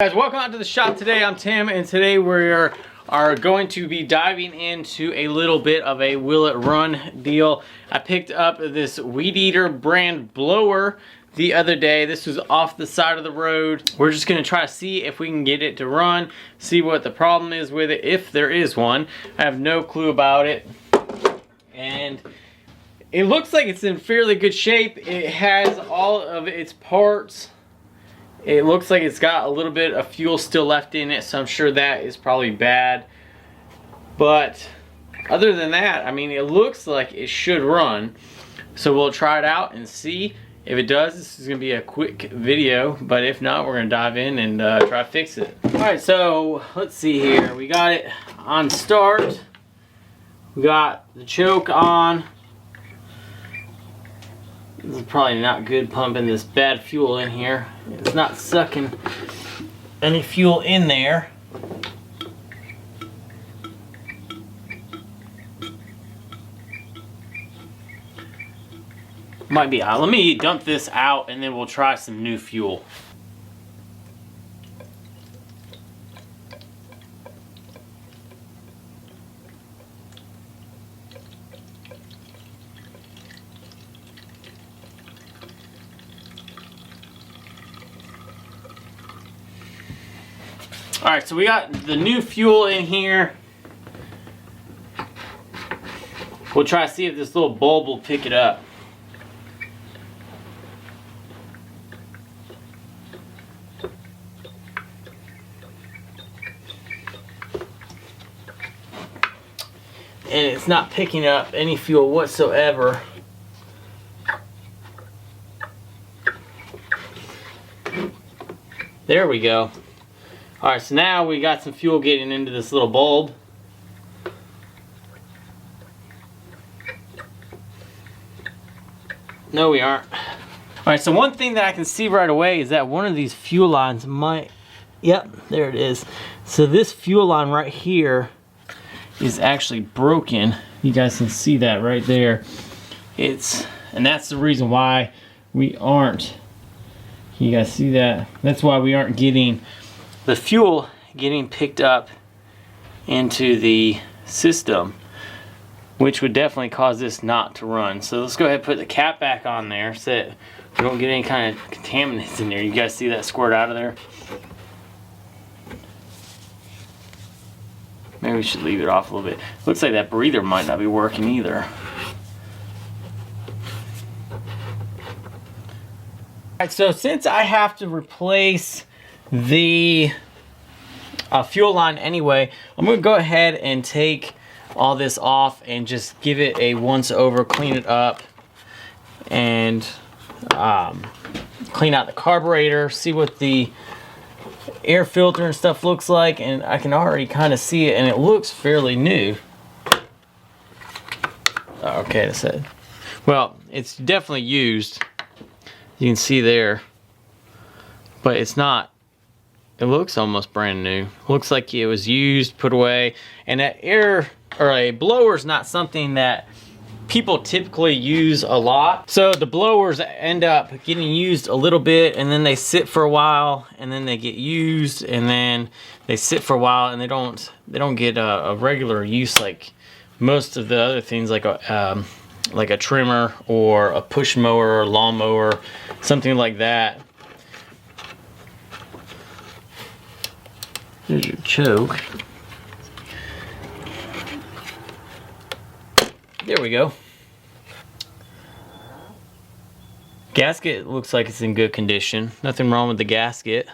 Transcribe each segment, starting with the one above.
Guys, welcome out to the shop today. I'm Tim, and today we are going to be diving into a little bit of a will it run deal. I picked up this Weedeater brand blower the other day. This was off the side of the road. We're just gonna try to see if we can get it to run, see what the problem is with it, if there is one. I have no clue about it. And it looks like it's in fairly good shape. It has all of its parts. It looks like it's got a little bit of fuel still left in it, so I'm sure that is probably bad. But other than that, I mean, it looks like it should run. So we'll try it out and see. If it does, this is gonna be a quick video, but if not, we're gonna dive in and try to fix it. All right, so let's see here. We got it on start. We got the choke on. This is probably not good pumping this bad fuel in here. It's not sucking any fuel in there. Might be. Let me dump this out and then we'll try some new fuel. Alright, so we got the new fuel in here. We'll try to see if this little bulb will pick it up. And it's not picking up any fuel whatsoever. There we go. Alright, so now we got some fuel getting into this little bulb. No, we aren't. Alright, so one thing that I can see right away is that one of these fuel lines might... Yep, there it is. So this fuel line right here is actually broken. You guys can see that right there. And that's the reason why we aren't... You guys see that? That's why we aren't getting the fuel getting picked up into the system, which would definitely cause this not to run. So let's go ahead and put the cap back on there so that we don't get any kind of contaminants in there. You guys see that squirt out of there? Maybe we should leave it off a little bit. Looks like that breather might not be working either. Alright, so since I have to replace the fuel line anyway, I'm going to go ahead and take all this off and just give it a once over, clean it up, and clean out the carburetor, see what the air filter and stuff looks like. And I can already kind of see it, and it looks fairly new. Okay, that's it. Well, it's definitely used. You can see there, but it's not. It looks almost brand new. Looks like it was used, put away. And that air or a blower is not something that people typically use a lot. So the blowers end up getting used a little bit, and then they sit for a while, and then they get used, and then they sit for a while, and they don't get a regular use like most of the other things, like a trimmer or a push mower or lawn mower, something like that. There's your choke. There we go. Gasket looks like it's in good condition. Nothing wrong with the gasket.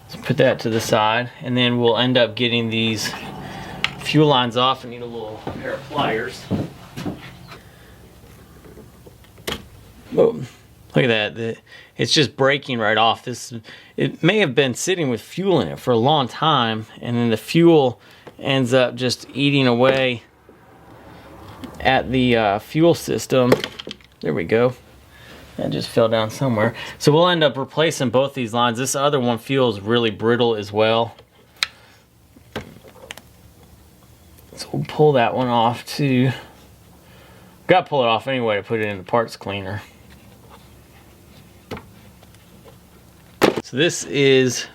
Let's put that to the side, and then we'll end up getting these fuel lines off. I need a little pair of pliers. Whoa. Look at that. It's just breaking right off. It may have been sitting with fuel in it for a long time, and then the fuel ends up just eating away at the fuel system. There we go. That just fell down somewhere. So we'll end up replacing both these lines. This other one feels really brittle as well. So we'll pull that one off too. Got to pull it off anyway to put it in the parts cleaner. So this is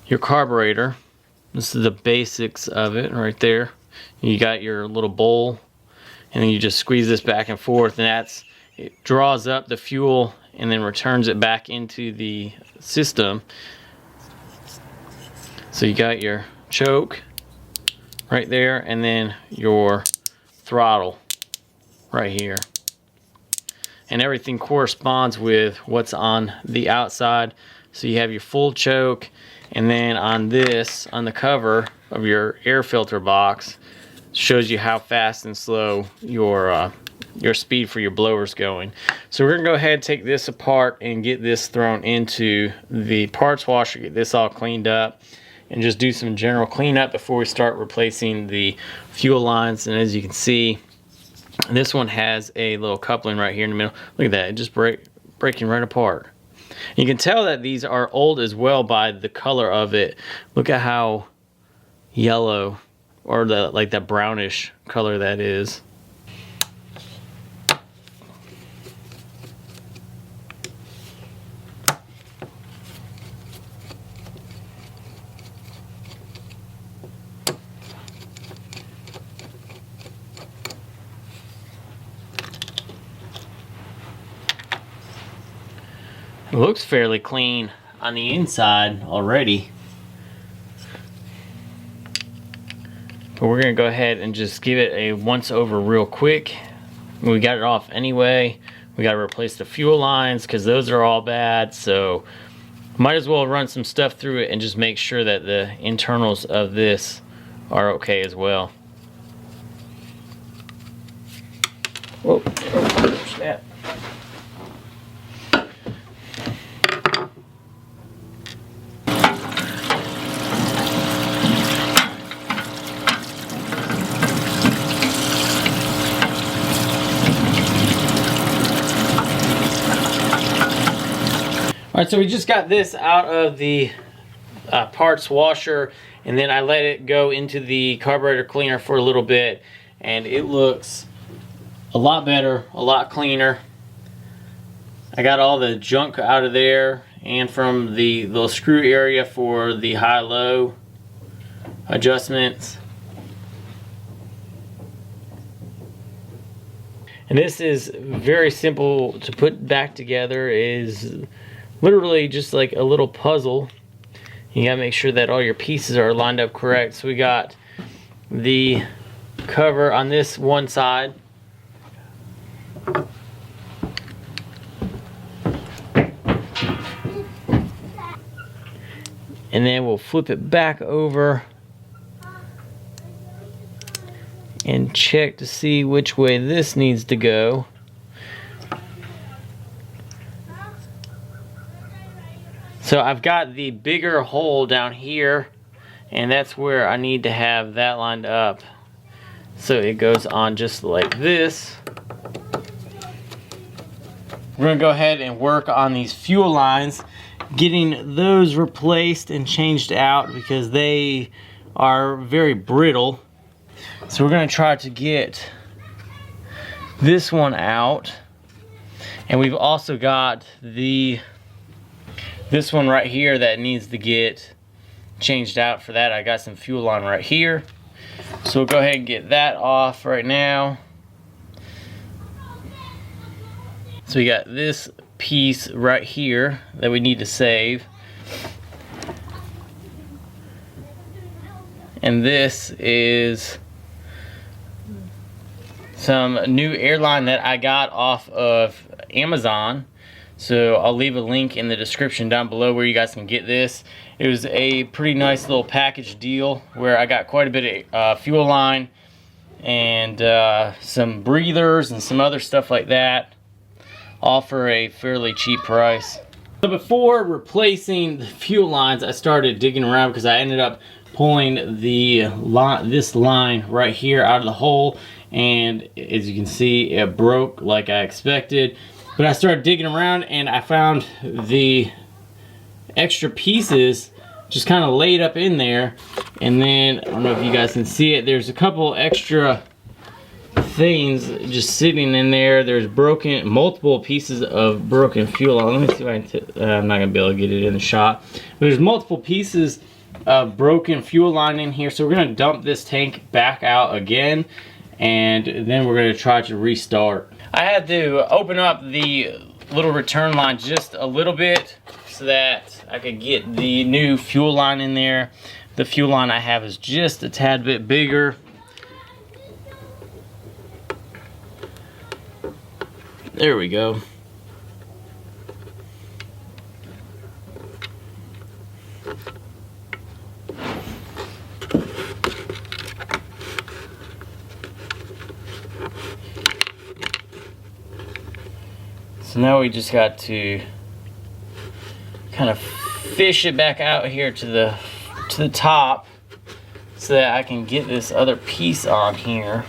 your carburetor. This is the basics of it right there. You got your little bowl, and then you just squeeze this back and forth, and it draws up the fuel and then returns it back into the system. So you got your choke right there, and then your throttle right here. And everything corresponds with what's on the outside. So you have your full choke, and then on the cover of your air filter box, shows you how fast and slow your speed for your blower's going. So we're gonna go ahead and take this apart and get this thrown into the parts washer, get this all cleaned up, and just do some general cleanup before we start replacing the fuel lines. And as you can see, this one has a little coupling right here in the middle. Look at that, it just breaking right apart. You can tell that these are old as well by the color of it. Look at how yellow, or like that brownish color that is. It looks fairly clean on the inside already. But we're gonna go ahead and just give it a once over real quick. We got it off anyway. We gotta replace the fuel lines because those are all bad. So might as well run some stuff through it and just make sure that the internals of this are okay as well. Whoa, there's that. All right, so we just got this out of the parts washer, and then I let it go into the carburetor cleaner for a little bit, and it looks a lot better, a lot cleaner. I got all the junk out of there, and from the little screw area for the high-low adjustments. And this is very simple to put back together. Is literally just like a little puzzle. You gotta make sure that all your pieces are lined up correct. So we got the cover on this one side. And then we'll flip it back over and check to see which way this needs to go. So I've got the bigger hole down here, and that's where I need to have that lined up. So it goes on just like this. We're gonna go ahead and work on these fuel lines, getting those replaced and changed out because they are very brittle. So we're gonna try to get this one out. And we've also got this one right here that needs to get changed out. For that, I got some fuel line right here. So we'll go ahead and get that off right now. So we got this piece right here that we need to save. And this is some new airline that I got off of Amazon. So I'll leave a link in the description down below where you guys can get this. It was a pretty nice little package deal where I got quite a bit of fuel line and some breathers and some other stuff like that, all for a fairly cheap price. So before replacing the fuel lines, I started digging around because I ended up pulling this line right here out of the hole, and as you can see, it broke like I expected. But I started digging around and I found the extra pieces just kind of laid up in there. And then, I don't know if you guys can see it, there's a couple extra things just sitting in there. There's multiple pieces of broken fuel line. Let me see if I can, I'm not gonna be able to get it in the shot. But there's multiple pieces of broken fuel line in here. So we're gonna dump this tank back out again, and then we're gonna try to restart. I had to open up the little return line just a little bit so that I could get the new fuel line in there. The fuel line I have is just a tad bit bigger. There we go. So now we just got to kind of fish it back out here to the top so that I can get this other piece on here.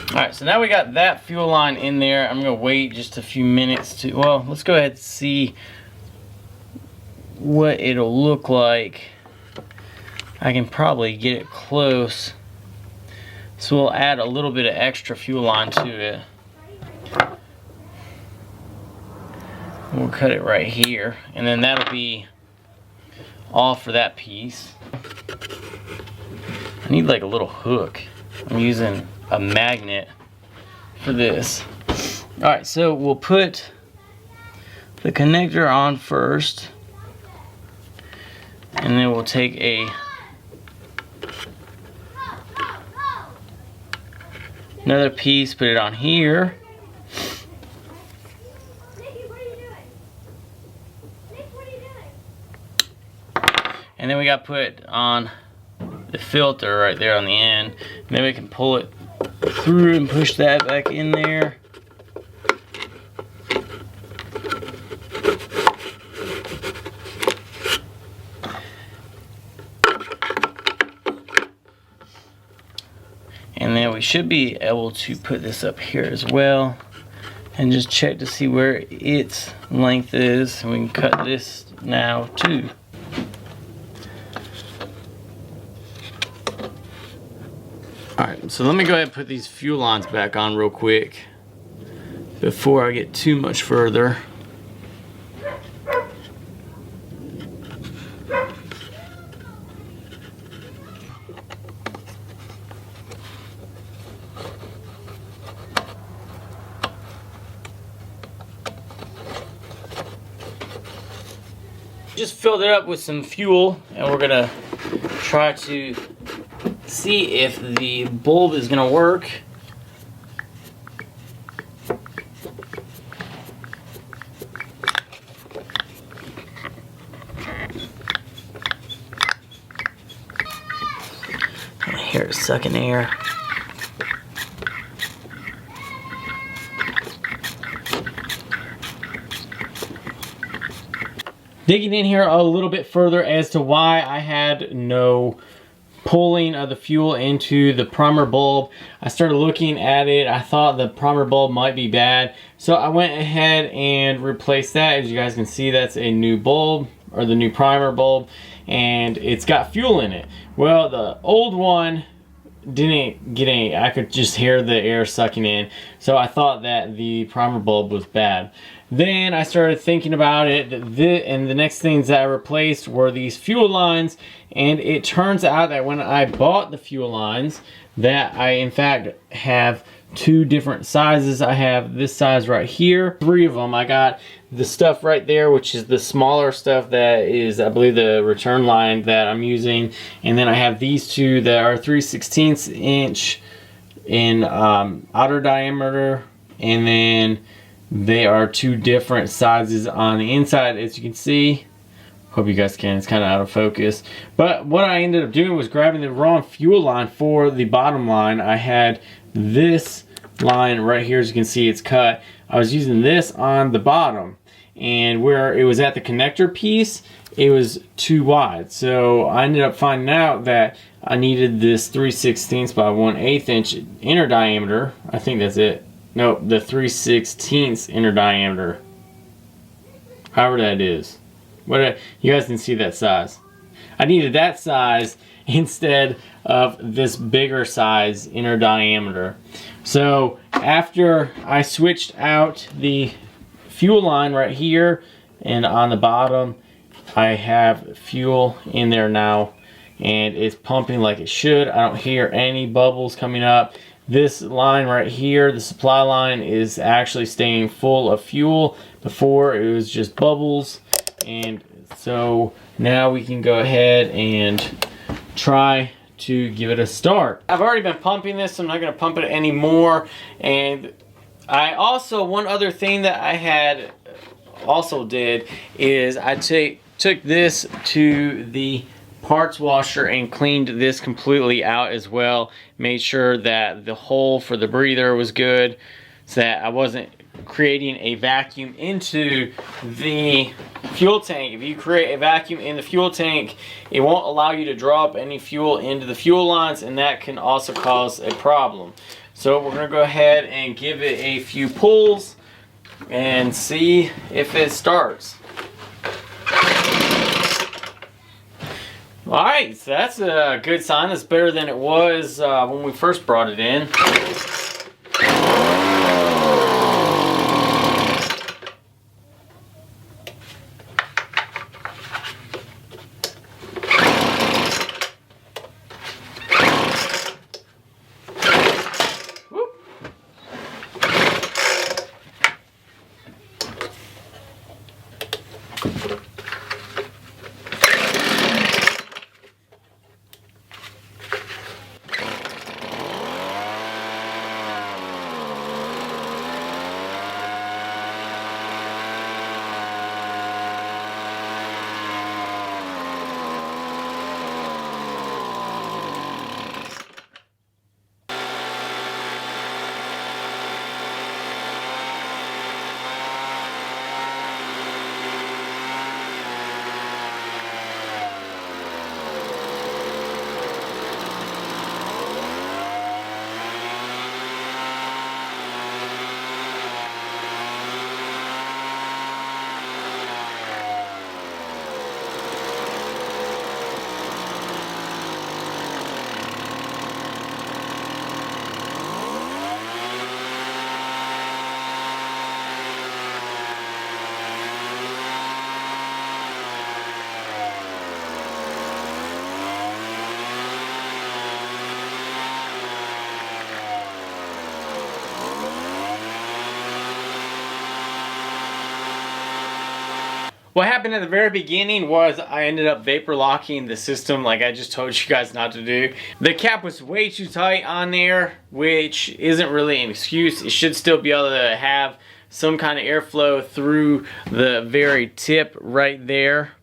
Alright, so now we got that fuel line in there. I'm going to wait just a few minutes to, well, let's go ahead and see what it'll look like. I can probably get it close. So we'll add a little bit of extra fuel line to it. We'll cut it right here, and then that'll be all for that piece. I need like a little hook. I'm using a magnet for this. Alright, so we'll put the connector on first, and then we'll take another piece, put it on here. And then we got to put on the filter right there on the end. And then we can pull it through and push that back in there. And then we should be able to put this up here as well and just check to see where its length is. And we can cut this now too. Alright, so let me go ahead and put these fuel lines back on real quick before I get too much further. Just filled it up with some fuel, and we're gonna try to see if the bulb is gonna work. I hear it sucking air. Digging in here a little bit further as to why I had no pulling of the fuel into the primer bulb. I started looking at it. I thought the primer bulb might be bad, so I went ahead and replaced that. As you guys can see, that's a new bulb, or the new primer bulb, and it's got fuel in it. Well, the old one didn't get any. I could just hear the air sucking in, so I thought that the primer bulb was bad. Then I started thinking about it, and the next things that I replaced were these fuel lines, and it turns out that when I bought the fuel lines, that I in fact have two different sizes. I have this size right here, 3 of them. I got the stuff right there, which is the smaller stuff that is, I believe, the return line that I'm using, and then I have these two that are 3/16 inch in outer diameter, and then they are two different sizes on the inside, as you can see. Hope you guys can, it's kind of out of focus. But what I ended up doing was grabbing the wrong fuel line for the bottom line. I had this line right here, as you can see, it's cut. I was using this on the bottom, and where it was at the connector piece, it was too wide. So I ended up finding out that I needed this 3/16 by 1/8 inch inner diameter. I think that's it. Nope, the 3/16 inner diameter. However that is. You guys can see that size. I needed that size instead of this bigger size inner diameter. So after I switched out the fuel line right here, and on the bottom I have fuel in there now, and it's pumping like it should. I don't hear any bubbles coming up. This line right here, the supply line, is actually staying full of fuel. Before it was just bubbles. And so now we can go ahead and try to give it a start. I've already been pumping this, so I'm not going to pump it anymore. And I also, one other thing that I had also did is I took this to the parts washer and cleaned this completely out as well. Made sure that the hole for the breather was good, so that I wasn't creating a vacuum into the fuel tank. If you create a vacuum in the fuel tank, it won't allow you to drop any fuel into the fuel lines, and that can also cause a problem. So we're going to go ahead and give it a few pulls and see if it starts. Alright, so that's a good sign. That's better than it was when we first brought it in. What happened at the very beginning was I ended up vapor locking the system like I just told you guys not to do. The cap was way too tight on there, which isn't really an excuse. It should still be able to have some kind of airflow through the very tip right there.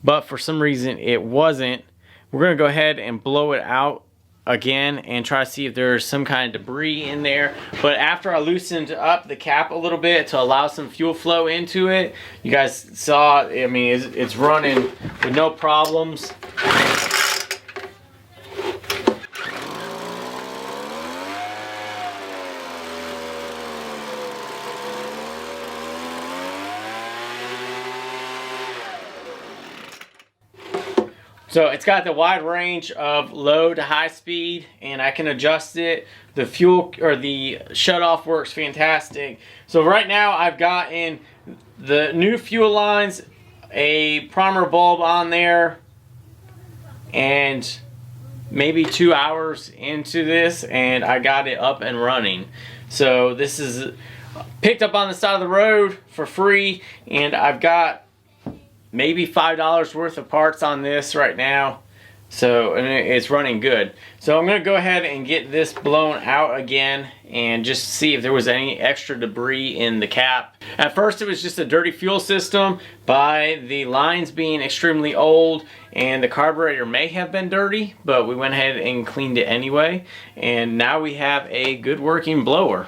But for some reason it wasn't. We're going to go ahead and blow it out again and try to see if there's some kind of debris in there. But after I loosened up the cap a little bit to allow some fuel flow into it, you guys saw, I mean, it's running with no problems. So it's got the wide range of low to high speed, and I can adjust it. The fuel or the shutoff works fantastic. So right now I've got in the new fuel lines, a primer bulb on there, and maybe 2 hours into this, and I got it up and running. So this is picked up on the side of the road for free, and I've got maybe $5 worth of parts on this right now. So, and it's running good. So I'm gonna go ahead and get this blown out again and just see if there was any extra debris in the cap. At first it was just a dirty fuel system by the lines being extremely old, and the carburetor may have been dirty, but we went ahead and cleaned it anyway. And now we have a good working blower.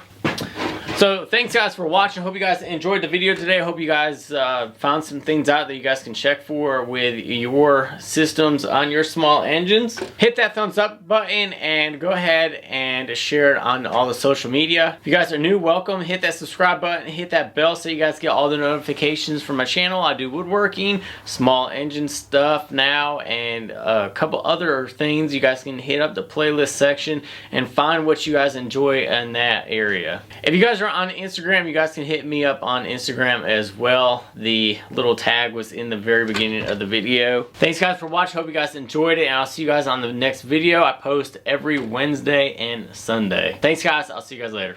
So thanks guys for watching. Hope you guys enjoyed the video today. I hope you guys found some things out that you guys can check for with your systems on your small engines. Hit that thumbs up button and go ahead and share it on all the social media. If you guys are new, welcome. Hit that subscribe button, hit that bell so you guys get all the notifications from my channel. I do woodworking, small engine stuff now, and a couple other things. You guys can hit up the playlist section and find what you guys enjoy in that area. If you guys are on Instagram, you guys can hit me up on Instagram as well. The little tag was in the very beginning of the video. Thanks guys for watching. Hope you guys enjoyed it, and I'll see you guys on the next video. I post every Wednesday and Sunday. Thanks guys. I'll see you guys later.